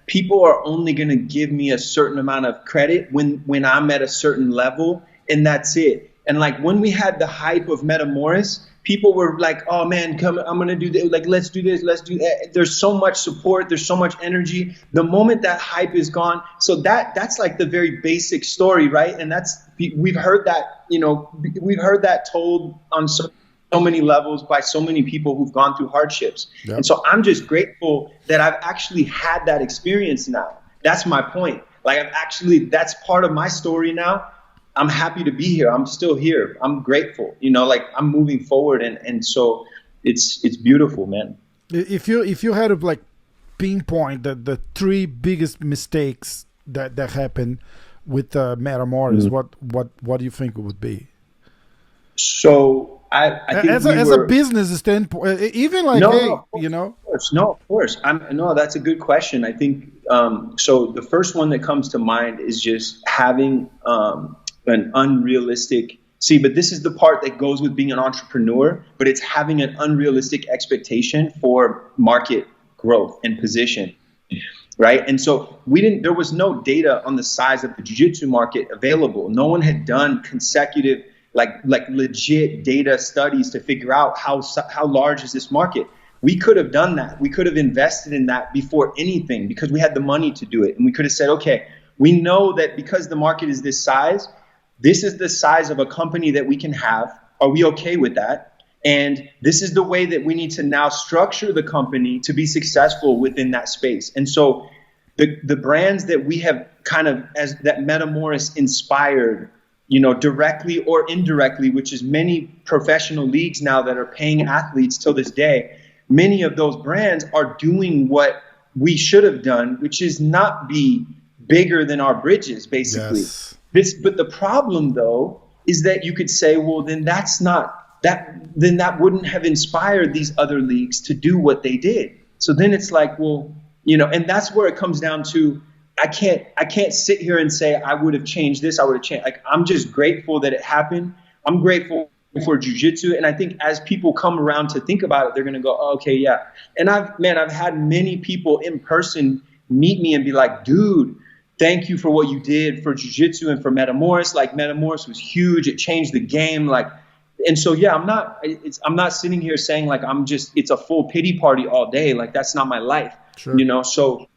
people are only going to give me a certain amount of credit when I'm at a certain level, and that's it. And, like, when we had the hype of Metamoris, people were like, oh man, come, I'm going to do this. Like, let's do this. Let's do that. There's so much support. There's so much energy. The moment that hype is gone. So that's like the very basic story, right? And we've heard that, we've heard that told on so many levels by so many people who've gone through hardships. Yep. And so I'm just grateful that I've actually had that experience now. That's my point. Like, that's part of my story now. I'm happy to be here. I'm still here. I'm grateful. Like, I'm moving forward, and so it's beautiful, man. If you had to, like, pinpoint the three biggest mistakes that happened with Metamoris, what do you think it would be? So I think as a business standpoint, even like, of course. That's a good question. I think so. The first one that comes to mind is just having an unrealistic. See, but this is the part that goes with being an entrepreneur, but it's having an unrealistic expectation for market growth and position, right? And so there was no data on the size of the jiu-jitsu market available. No one had done consecutive, like legit data studies to figure out how large is this market. We could have done that. We could have invested in that before anything because we had the money to do it. And we could have said, okay, we know that because the market is this size, this is the size of a company that we can have. Are we okay with that? And this is the way that we need to now structure the company to be successful within that space. And so the brands that we have kind of that Metamoris inspired, directly or indirectly, which is many professional leagues now that are paying athletes till this day, many of those brands are doing what we should have done, which is not be bigger than our bridges, basically. Yes. But the problem, though, is that you could say, well, then then that wouldn't have inspired these other leagues to do what they did. So then it's like, well, and that's where it comes down to, I can't sit here and say I would have changed this, I would have changed. Like, I'm just grateful that it happened. I'm grateful for jiu-jitsu. And I think as people come around to think about it, they're going to go, oh, okay, yeah. And I've had many people in person meet me and be like, dude, thank you for what you did for jiu-jitsu and for Metamoris. Like, Metamoris was huge. It changed the game. Like, and so, yeah, I'm not sitting here saying like, it's a full pity party all day. Like, that's not my life, Sure. So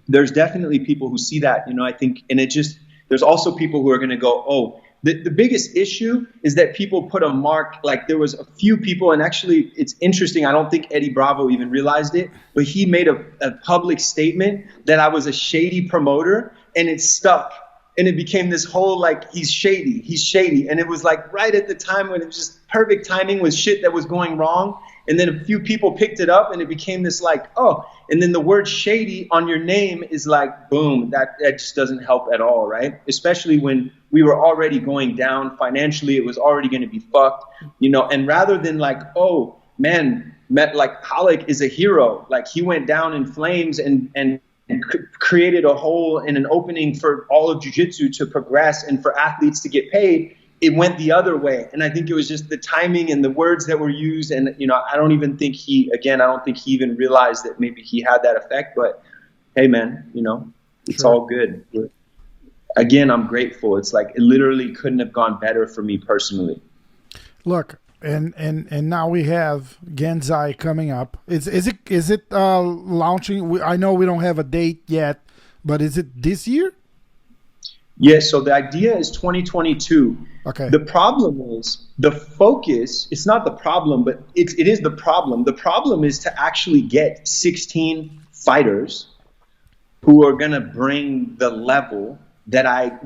there's definitely people who see that, I think, and there's also people who are going to go, oh, the biggest issue is that people put a mark, like there was a few people, and actually it's interesting. I don't think Eddie Bravo even realized it, but he made a public statement that I was a shady promoter, and it stuck. And it became this whole, like, he's shady. And it was like right at the time when it was just perfect timing with shit that was going wrong. And then a few people picked it up and it became this like, oh, and then the word shady on your name is like, boom, that just doesn't help at all, right? Especially when we were already going down financially, it was already going to be fucked, and rather than like, oh man, like Ralek is a hero. Like, he went down in flames and created a hole and an opening for all of jiu-jitsu to progress and for athletes to get paid. It went the other way. And I think it was just the timing and the words that were used. And, I don't think he even realized that maybe he had that effect. But hey, man, it's all good. Again, I'm grateful. It's like it literally couldn't have gone better for me personally. Look, and now we have Genzai coming up. Is it launching? I know we don't have a date yet, but is it this year? Yes, so the idea is 2022. Okay. The problem is the focus. It's not the problem, but it is the problem. The problem is to actually get 16 fighters who are going to bring the level that I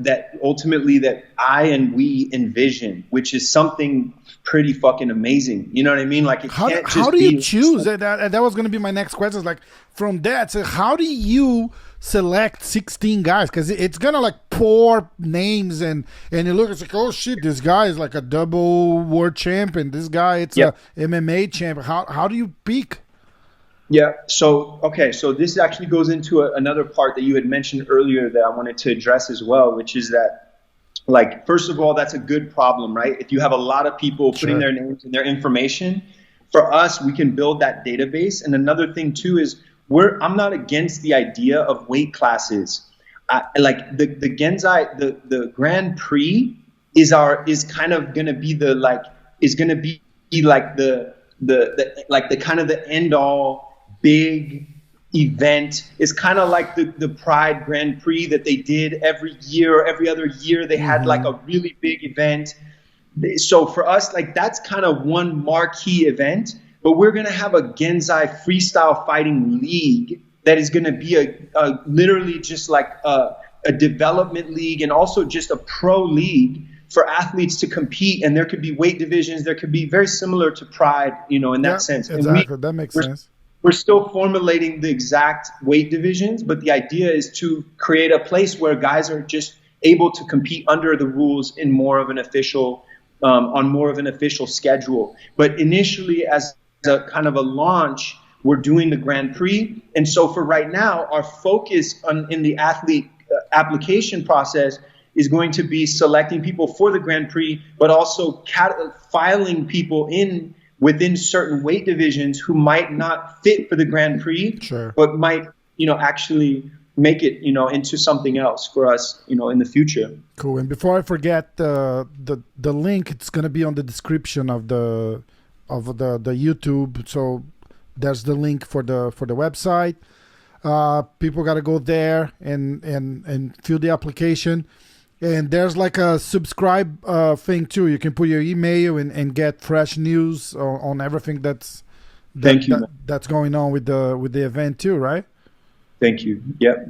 and we envision, which is something pretty fucking amazing. You know what I mean? Like, how do you choose? That was going to be my next question. Is like, from that, so how do you select 16 guys? Because it's gonna like pour names and you look, it's like, oh shit, this guy is like a double world champion. This guy, it's a MMA champion. How do you pick? Yeah. So this actually goes into another part that you had mentioned earlier that I wanted to address as well, which is that, like, first of all, that's a good problem, right? If you have a lot of people putting their names and their information, for us, we can build that database. And another thing too is I'm not against the idea of weight classes. Like the Genzai, the Grand Prix is kind of going to be the kind of the end all big event. Is kind of like the Pride Grand Prix that they did every year or every other year. They had like a really big event. So for us, like, that's kind of one marquee event. But we're going to have a Genzai Freestyle Fighting League that is going to be a literally just like a development league and also just a pro league for athletes to compete. And there could be weight divisions. There could be very similar to Pride, in that sense. Exactly. That makes sense. We're still formulating the exact weight divisions, but the idea is to create a place where guys are just able to compete under the rules in more of an official, on more of an official schedule. But initially, as a kind of a launch, we're doing the Grand Prix. And so for right now, our focus in the athlete application process is going to be selecting people for the Grand Prix, but also filing people in within certain weight divisions who might not fit for the Grand Prix, but might, actually make it, into something else for us, in the future. Cool. And before I forget, the link, it's going to be on the description of the YouTube. So there's the link for the website. People got to go there and fill the application. And there's like a subscribe thing too. You can put your email and get fresh news on everything that's going on with the event too, right? Thank you. Yep.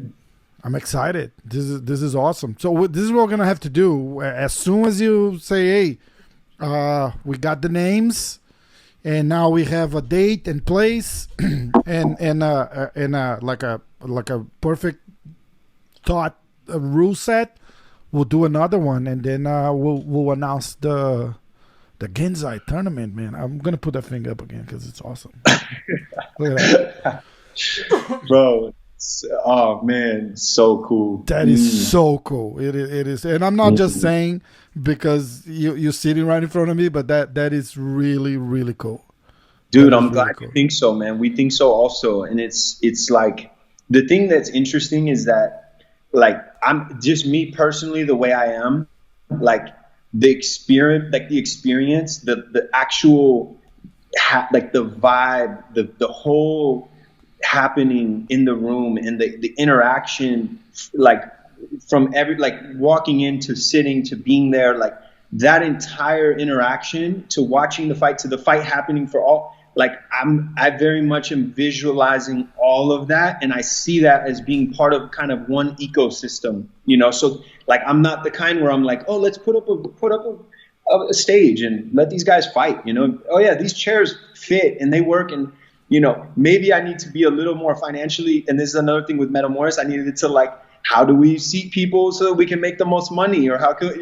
I'm excited. This is awesome. So this is what we're gonna have to do. As soon as you say, "Hey, we got the names, and now we have a date and place, and like a perfect thought rule set," we'll do another one, and then we'll announce the Genzai tournament. Man, I'm gonna put that thing up again because it's awesome. Look at that, bro. Oh man, so cool. That is so cool. It is, and I'm not just saying because you're sitting right in front of me, but that is really, really cool. Dude, I'm glad you think so, man. We think so also, and it's like the thing that's interesting is that, like, I'm just me personally, the way I am, like the experience, the actual, like the vibe, the whole happening in the room and the interaction, like from walking into sitting to being there, like that entire interaction to watching the fight to the fight happening for all, like I very much am visualizing all of that, and I see that as being part of kind of one ecosystem, so like I'm not the kind where I'm like, oh, let's put up a stage and let these guys fight, oh yeah, these chairs fit and they work, and maybe I need to be a little more financially, and this is another thing with Metamoris, I needed to like, how do we seat people so that we can make the most money, or how could,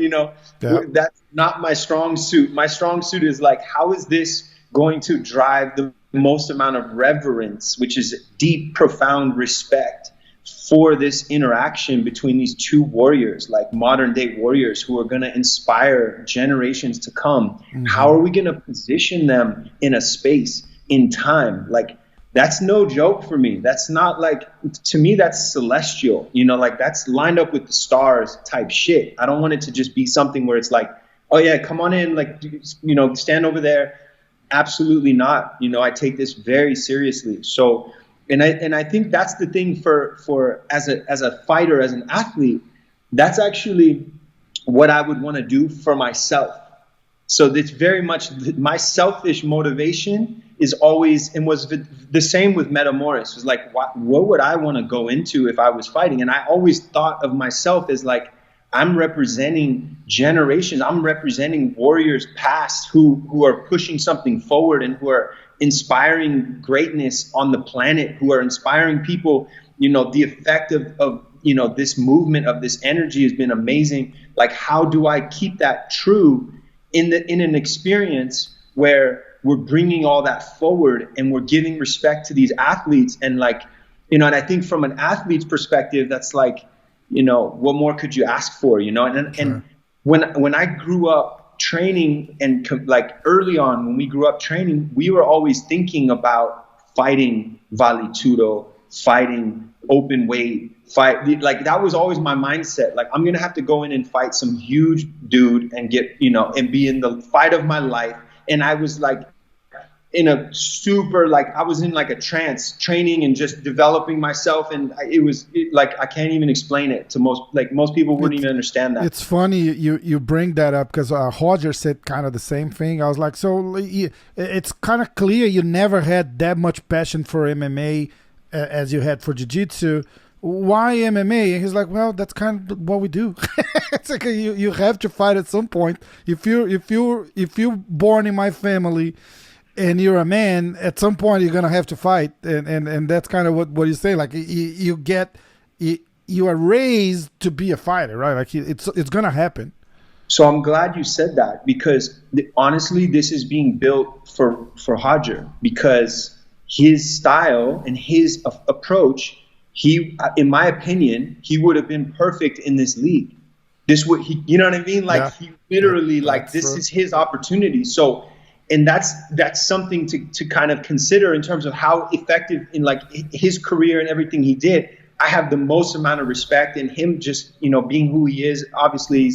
that's not my strong suit. My strong suit is like, how is this going to drive the most amount of reverence, which is deep, profound respect for this interaction between these two warriors, like modern day warriors who are going to inspire generations to come. Mm-hmm. How are we going to position them in a space, in time? Like, that's no joke for me. That's not like, to me, that's celestial, like that's lined up with the stars type shit. I don't want it to just be something where it's like, oh yeah, come on in, like, stand over there. Absolutely not. I take this very seriously. So, and I think that's the thing for as a fighter, as an athlete, that's actually what I would want to do for myself. So it's very much my selfish motivation is always, and was the same with Metamoris. It was like, what would I want to go into if I was fighting? And I always thought of myself as like, I'm representing generations. I'm representing warriors past who are pushing something forward and who are inspiring greatness on the planet, who are inspiring people. The effect of this movement, of this energy has been amazing. Like, how do I keep that true in an experience where we're bringing all that forward and we're giving respect to these athletes? And like, and I think from an athlete's perspective, that's like, what more could you ask for, and when I grew up training, and like early on when we grew up training, we were always thinking about fighting Vale Tudo, fighting open weight, like that was always my mindset. Like, I'm going to have to go in and fight some huge dude and get, and be in the fight of my life. And I was like, in a super, like I was in like a trance, training and just developing myself, and it was like I can't even explain it to most people wouldn't even understand that. It's funny you bring that up because Hoje said kind of the same thing. I was like, so it's kind of clear you never had that much passion for MMA as you had for jiu-jitsu. Why MMA? And he's like, well, that's kind of what we do. It's like you have to fight at some point. If you're born in my family and you're a man, at some point you're gonna have to fight, and that's kind of what you say. Like you are raised to be a fighter, right? Like it's gonna happen. So I'm glad you said that, because honestly, this is being built for Hoje, because his style and his approach, in my opinion, he would have been perfect in this league. this would he, you know what I mean? Like he literally like this is his opportunity. So, and that's something to kind of consider in terms of how effective in like his career and everything he did. I have the most amount of respect in him just, you know, being who he is. Obviously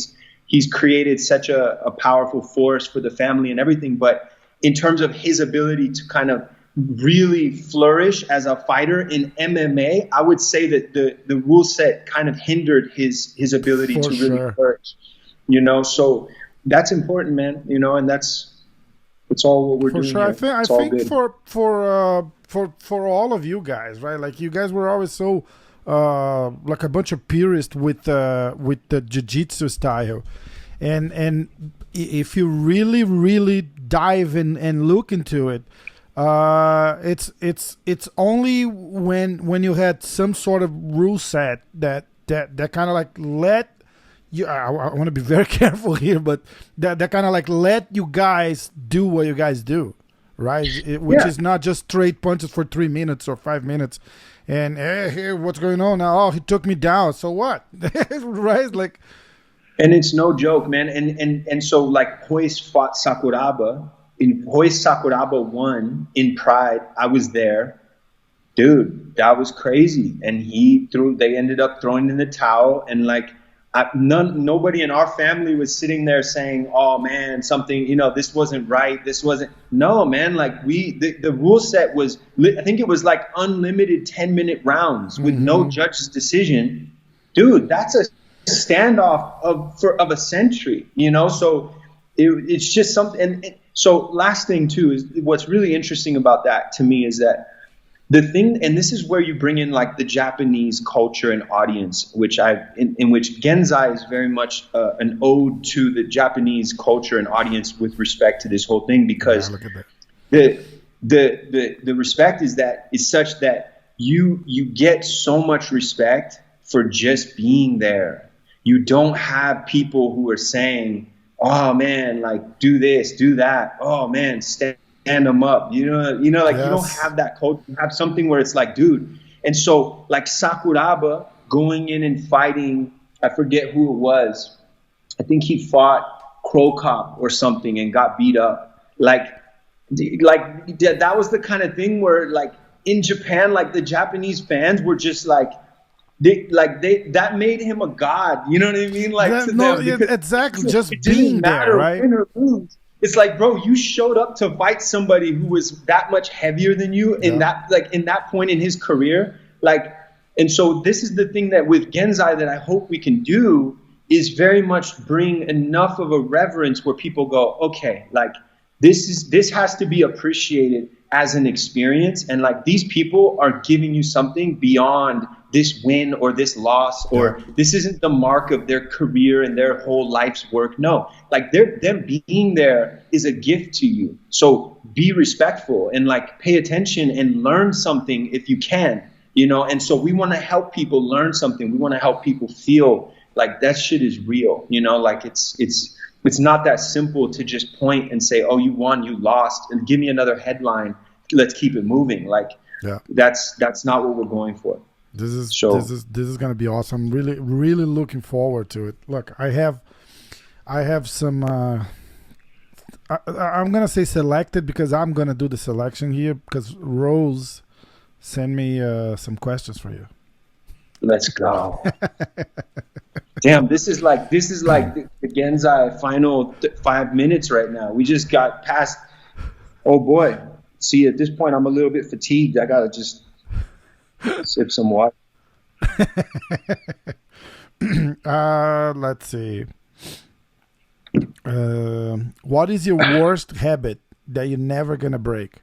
he's created such a powerful force for the family and everything. But in terms of his ability to kind of really flourish as a fighter in MMA, I would say that the rule set kind of hindered his ability to really flourish, you know? So that's important, man, you know, and that's all what we're doing. For sure. Here. I think for all of you guys, right? Like you guys were always so like a bunch of purists with the jiu-jitsu style. And if you really dive in and look into it, it's only when you had some sort of rule set that kind of like let you. I want to be very careful here, but that kind of like let you guys do what you guys do, right? Which is not just straight punches for 3 minutes or 5 minutes, and hey, what's going on now? Oh, he took me down. So what? Right? Like, and it's no joke, man. And so like Hoje fought Sakuraba. In Hoje Sakuraba won in Pride. I was there, dude. That was crazy. And they ended up throwing in the towel, and like nobody in our family was sitting there saying, "Oh man, something, you know, this wasn't right. This wasn't." No, man. Like the rule set was, I think it was like unlimited 10-minute rounds with no judge's decision, dude. That's a standoff of a century, you know. So it's just something. And so last thing too is what's really interesting about that to me is that the thing, and this is where you bring in like the Japanese culture and audience, which in which Genzai is very much an ode to the Japanese culture and audience with respect to this whole thing, because the respect is such that you get so much respect for just being there. You don't have people who are saying, "Oh man, like do this, do that. Oh man, stand them up." You know, like you don't have that culture. You have something where it's like, dude. And so like Sakuraba going in and fighting, I forget who it was. I think he fought Crow Cop or something and got beat up. Like that was the kind of thing where like in Japan, like the Japanese fans were just like, that made him a god, you know what I mean? Like exactly, just being there, right? Win or lose. It's like, bro, you showed up to fight somebody who was that much heavier than you in that point in his career, like. And so this is the thing that with Genzai that I hope we can do is very much bring enough of a reverence where people go, okay, like this has to be appreciated as an experience, and like these people are giving you something beyond this win or this loss, or this isn't the mark of their career and their whole life's work. No, like them being there is a gift to you. So be respectful and like pay attention and learn something if you can, you know. And so we want to help people learn something. We want to help people feel like that shit is real, you know, like it's not that simple to just point and say, oh, you won, you lost, and give me another headline. Let's keep it moving. Like that's not what we're going for. This is going to be awesome. I'm really looking forward to it. Look, I have some. I'm going to say selected because I'm going to do the selection here because Rose sent me some questions for you. Let's go. Damn, this is like the Genzai final 5 minutes right now. We just got past. Oh boy. See, at this point, I'm a little bit fatigued. I gotta just sip some water. Let's see. What is your worst habit that you're never gonna break?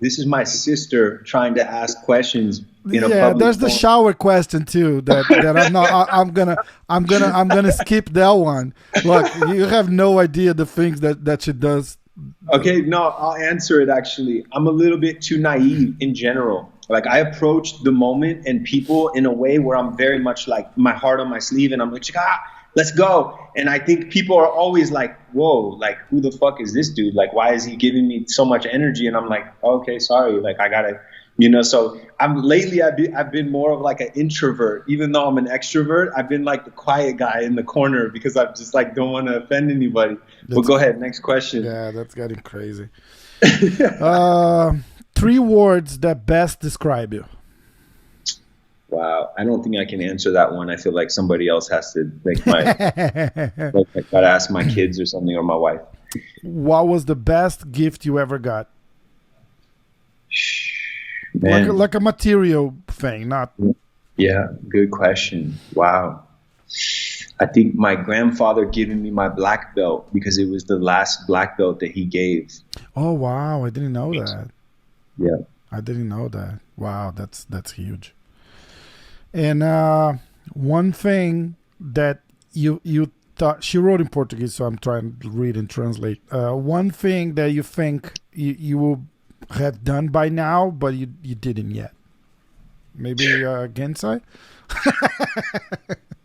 This is my sister trying to ask questions. There's the shower question too. That I'm not. I'm gonna skip that one. Look, you have no idea the things that she does. Okay, no, I'll answer it actually. I'm a little bit too naive in general. Like I approach the moment and people in a way where I'm very much like my heart on my sleeve and I'm like, let's go. And I think people are always like, whoa, like who the fuck is this dude? Like, why is he giving me so much energy? And I'm like, okay, sorry. Like I gotta, So I've been more of like an introvert, even though I'm an extrovert. I've been like the quiet guy in the corner because I just like don't want to offend anybody. But go ahead, next question. Yeah, that's getting crazy. 3 words that best describe you. Wow, I don't think I can answer that one. I feel like somebody else has to, like I gotta ask my kids or something, or my wife. What was the best gift you ever got? Man. Like a material thing, not. Yeah, good question. Wow. I think my grandfather giving me my black belt because it was the last black belt that he gave. Oh wow, I didn't know that. Yeah, I didn't know that. Wow, that's huge. And one thing that you thought, she wrote in Portuguese, so I'm trying to read and translate. One thing that you think you will have done by now, but you didn't yet. Maybe Genzai?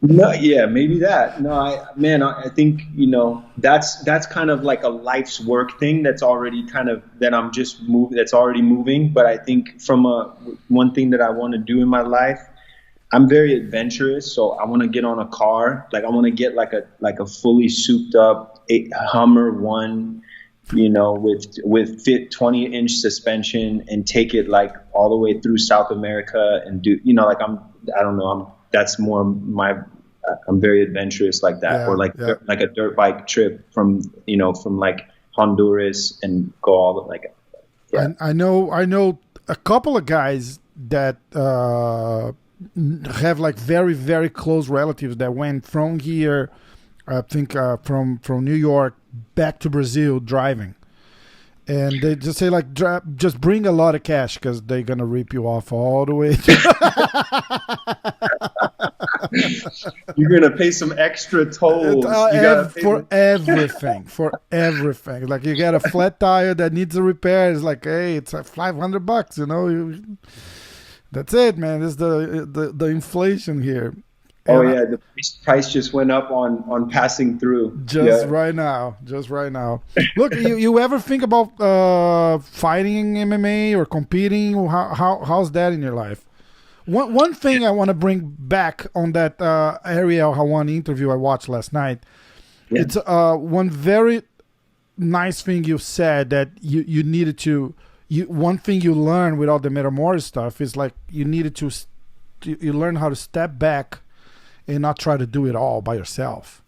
No, yeah, maybe that. No, I think, that's kind of like a life's work thing that's already that's already moving. But I think from one thing that I want to do in my life, I'm very adventurous. So I want to get on a car. Like I want to get like a fully souped up Hummer one, with fit 20-inch suspension and take it like all the way through South America and do, that's more I'm very adventurous like that. Or like a dirt bike trip from like Honduras and go all the, like, yeah. I know a couple of guys that have like very, very close relatives that went from here, I think from New York back to Brazil driving. And they just say like, just bring a lot of cash because they're going to rip you off all the way. You're going to pay some extra tolls. For everything. Like you got a flat tire that needs a repair. It's like, hey, it's like $500, That's it, man. It's the inflation here. Oh yeah, the price just went up on passing through. Right now. Look, you ever think about fighting MMA or competing? How's that in your life? One thing I want to bring back on that Ariel Hawan interview I watched last night. Yeah. It's one very nice thing you said that you needed to. One thing you learn with all the Metamoris stuff is like you needed to. You learn how to step back and not try to do it all by yourself,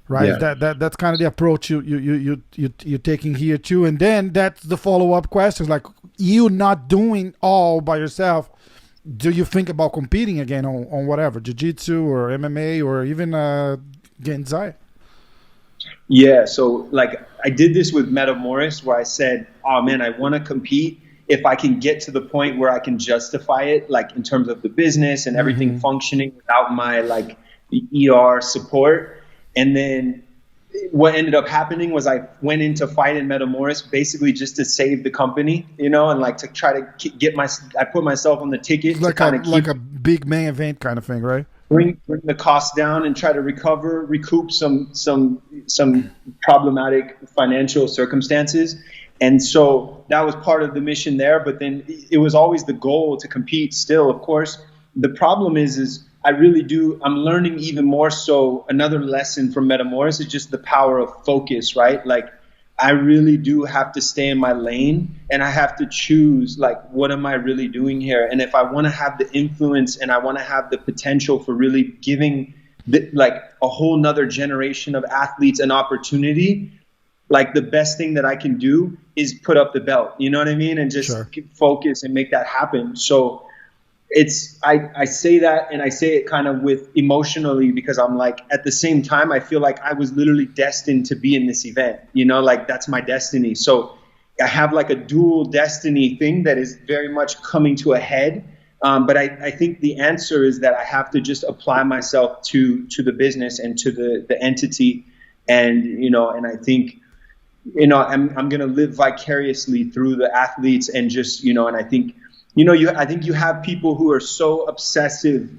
right? Yeah. That's kind of the approach you're taking here too. And then that's the follow-up questions, like you not doing all by yourself. Do you think about competing again on whatever, jiu-jitsu or MMA or even Genzai? Yeah, so like I did this with Metamoris where I said, oh man, I want to compete if I can get to the point where I can justify it, like in terms of the business and everything functioning without my like ER support. And then what ended up happening was I went into fight in Metamoris basically just to save the company, and like to try to I put myself on the ticket. Like a big main event kind of thing, right? Bring the cost down and try to recoup some problematic financial circumstances. And so that was part of the mission there. But then it was always the goal to compete still, of course. The problem is I'm learning even more so. Another lesson from Metamoris is just the power of focus, right? Like I really do have to stay in my lane and I have to choose like, what am I really doing here? And if I want to have the influence and I want to have the potential for really giving like a whole nother generation of athletes an opportunity, like the best thing that I can do is put up the belt, you know what I mean? And just focus and make that happen. So I say that and I say it kind of with emotionally because I'm like, at the same time, I feel like I was literally destined to be in this event, like that's my destiny. So I have like a dual destiny thing that is very much coming to a head. But I think the answer is that I have to just apply myself to the business and to the entity. And, and I think, I'm going to live vicariously through the athletes and just, and I think, I think you have people who are so obsessive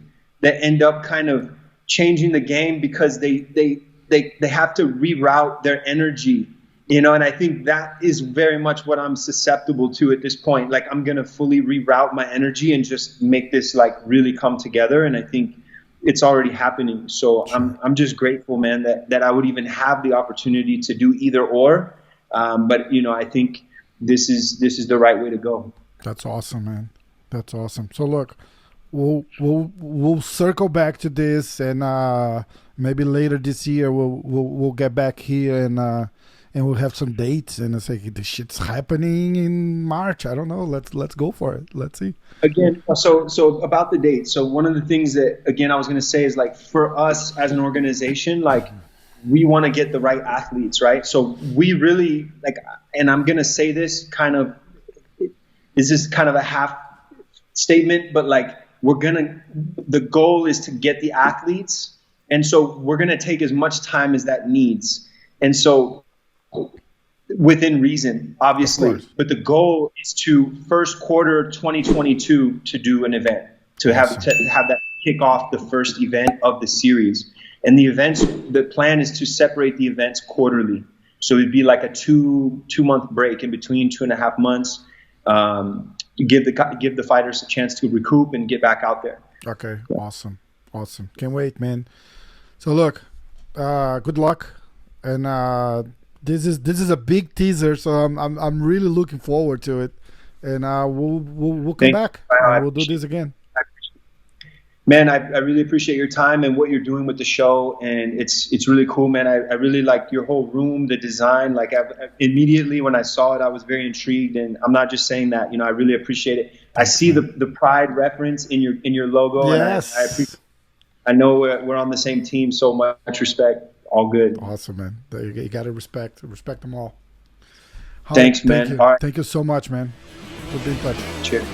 that end up kind of changing the game because they have to reroute their energy You know, and I think that is very much what I'm susceptible to at this point. Like, I'm going to fully reroute my energy and just make this like really come together. And I think it's already happening. So Sure. I'm just grateful, man, that I would even have the opportunity to do either or. But you know, I think this is the right way to go. That's awesome, man. That's awesome. So look, we'll circle back to this, and maybe later this year we'll get back here, and we'll have some dates, and it's like this shit's happening in March. I don't know. Let's go for it. Let's see. Again, so about the date. So one of the things that, again, I was going to say is, like, for us as an organization, like, we want to get the right athletes, right? So we really, like, and I'm going to say this kind of, is this kind of a half statement, but like, the goal is to get the athletes. And so we're going to take as much time as that needs. And so within reason, obviously, but the goal is to first quarter 2022 to do an event, to have that kick off the first event of the series. And the plan is to separate the events quarterly. So it'd be like a two month break in between, 2.5 months. Give the fighters a chance to recoup and get back out there. Okay, awesome. Can't wait, man. So look, good luck, and this is a big teaser. So I'm really looking forward to it, and we'll come back. We'll do this again. Man, I really appreciate your time and what you're doing with the show, and it's really cool, man. I really like your whole room, the design. Like, immediately when I saw it, I was very intrigued, and I'm not just saying that. You know, I really appreciate it. I see the pride reference in your logo, yes. And I appreciate. I know we're on the same team, so much respect. All good. Awesome, man. You got to respect them all. Thanks, man. Thank you so much, man. We'll be in touch. Cheers.